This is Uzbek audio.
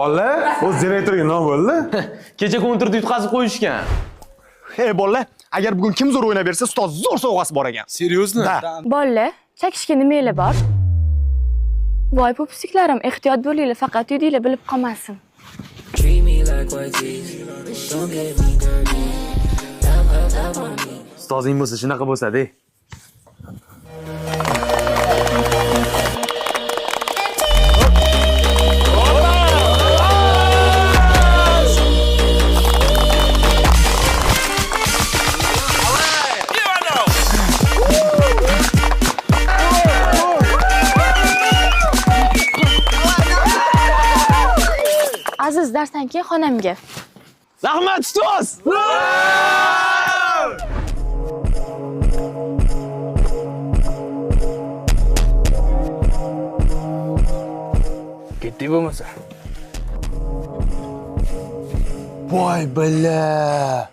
Bola, o'z direktoriga nima bo'ldi? Kecha kontrakt yutqazib qo'yishgan. Hey bola, agar bugun kim zo'r o'ynab bersa, ustoz zo'r sovg'asi bor ekan. Seryozni? Bolla, chakishga nimalar bor? Voy pupusiklarim, ehtiyot bo'linglar, faqat uyinglar bilib qolmasin. Treat me like white teeth. Don't get me dirty. Love on me. Ustozing bo'lsa shunaqa bo'lsa-da. Aziz, darsdan keyin xonamga. Rahmat ustoz! Ketdik bo'lmasa. Voy billa.